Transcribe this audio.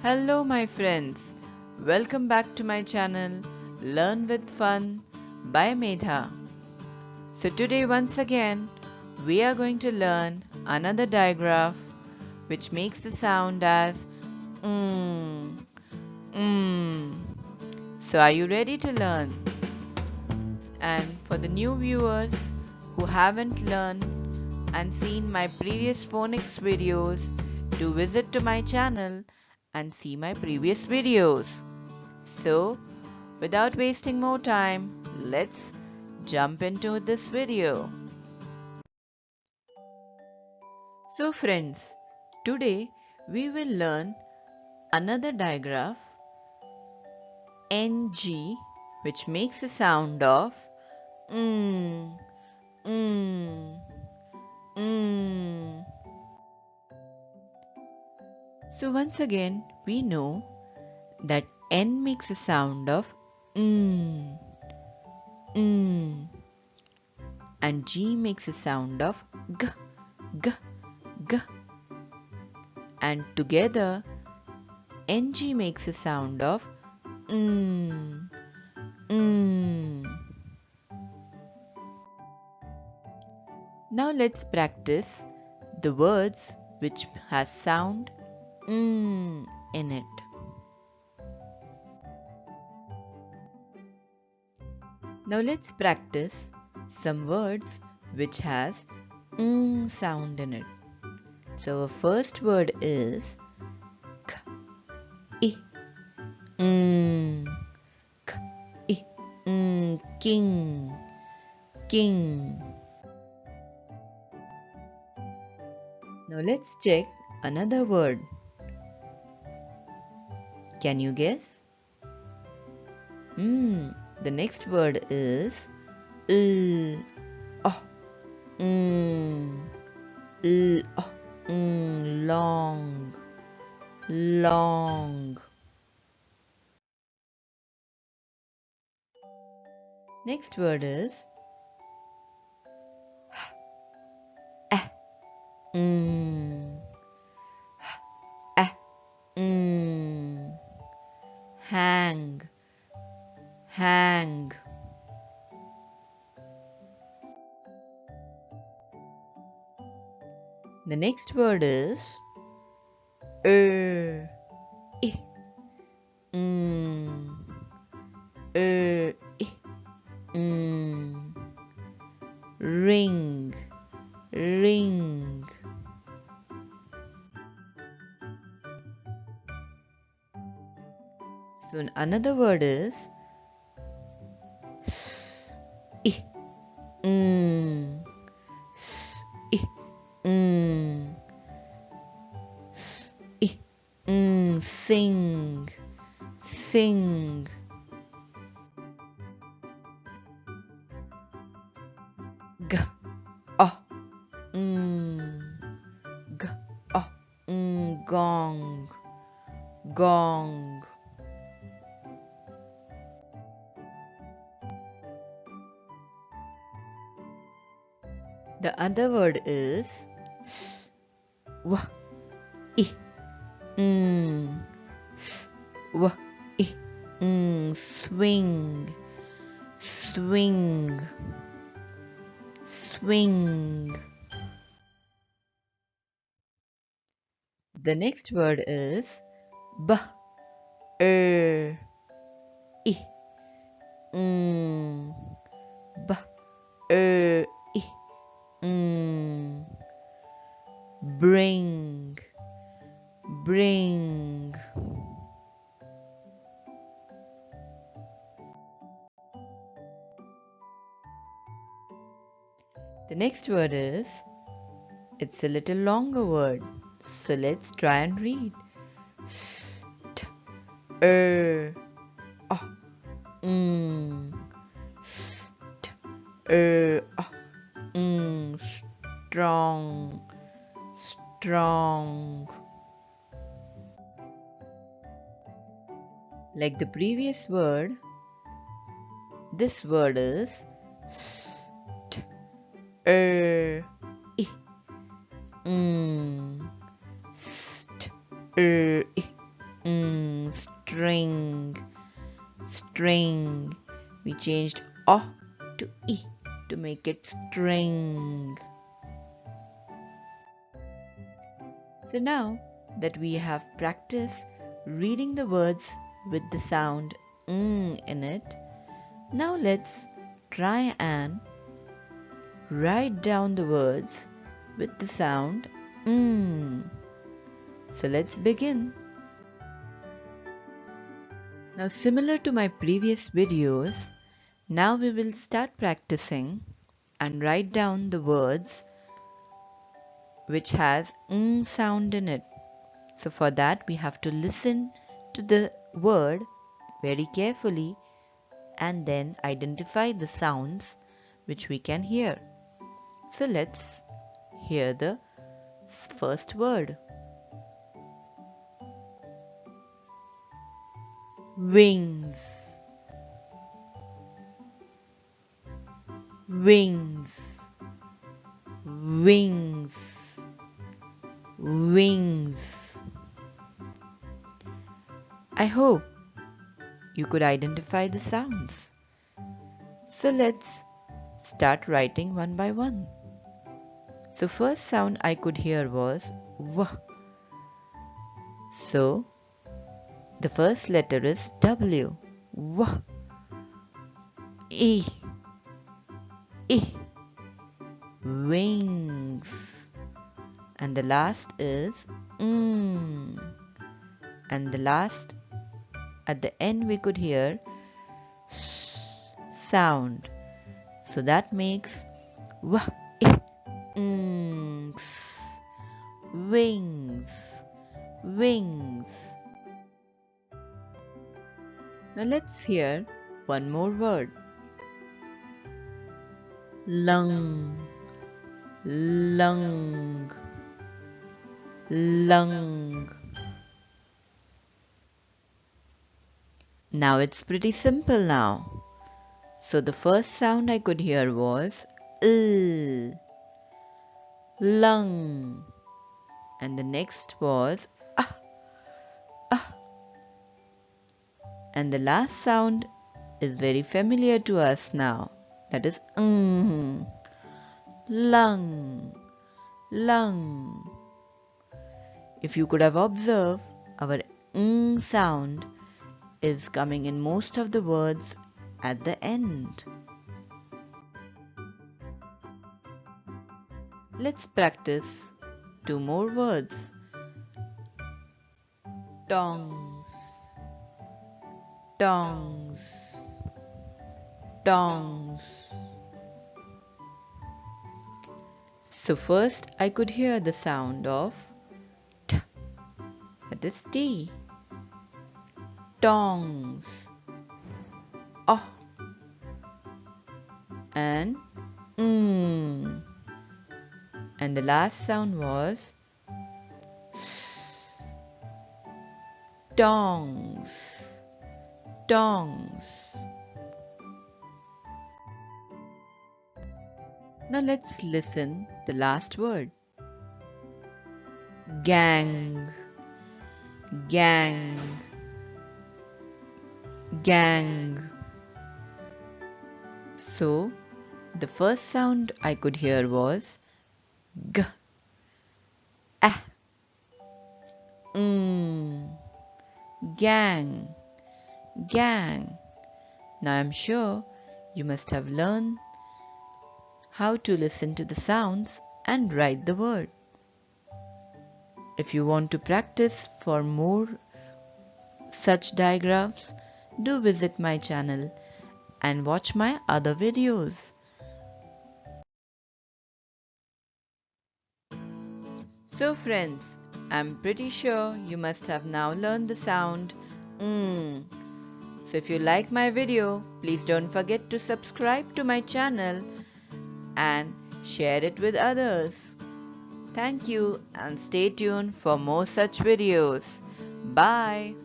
Hello my friends, welcome back to my channel Learn with Fun by MEDHA. So today once again we are going to learn another digraph which makes the sound as mm. So are you ready to learn? And for the new viewers who haven't learned and seen my previous phonics videos, do visit to my channel and see my previous videos. So, without wasting more time, let's jump into this video. So friends, today we will learn another digraph NG, which makes a sound of mm, mm, mm. So once again we know that N makes a sound of mm, mm, and G makes a sound of g, g, g, and together NG makes a sound of mm, mm. Now let's practice the words which has sound in it. Now let's practice some words which has sound in it. So our first word is k, I, k, I, king, king. Now let's check another word. Can you guess? The next word is long, long. Next word is hang, hang. The next word is I, I, ring, ring. So another word is I, sing, sing. G, g, gong, gong. The other word is w, I, w, I, swing, swing, swing. The next word is b, I, b, I, bring, bring. The next word is, it's a little longer word, so let's try and read. St, st, strong, strong. Like the previous word, this word is st, I, st, string. We changed O to E to make it string. So now that we have practiced reading the words with the sound in it, now let's try and write down the words with the sound So let's begin. Now, similar to my previous videos, now we will start practicing and write down the words which has sound in it. So for that we have to listen to the word very carefully and then identify the sounds which we can hear. So let's hear the first word. Wings. Wings. Wings. Wings. I hope you could identify the sounds. So let's start writing one by one. So first sound I could hear was W. So the first letter is W. W. E. E. Wings. And the last is And the last at the end we could hear sound. So that makes wings. Wings. Wings. Now let's hear one more word. Lung. Lung. Lung. Now it's pretty simple now. So the first sound I could hear was L. Lung. And the next was And the last sound is very familiar to us now. That is lung. Lung. If you could have observed, our sound is coming in most of the words at the end. Let's practice two more words. Tongs. Tongs. Tongs. So first I could hear the sound of T. That is T. Tongs. Oh. And And the last sound was S. Tongs. Tongs. Now let's listen the last word. Gang. Gang. Gang. So the first sound I could hear was G. Ah. Gang. Gang. Now I'm sure you must have learned how to listen to the sounds and write the word. If you want to practice for more such digraphs, do visit my channel and watch my other videos. So friends, I'm pretty sure you must have now learned the sound So if you like my video, please don't forget to subscribe to my channel and share it with others. Thank you and stay tuned for more such videos. Bye.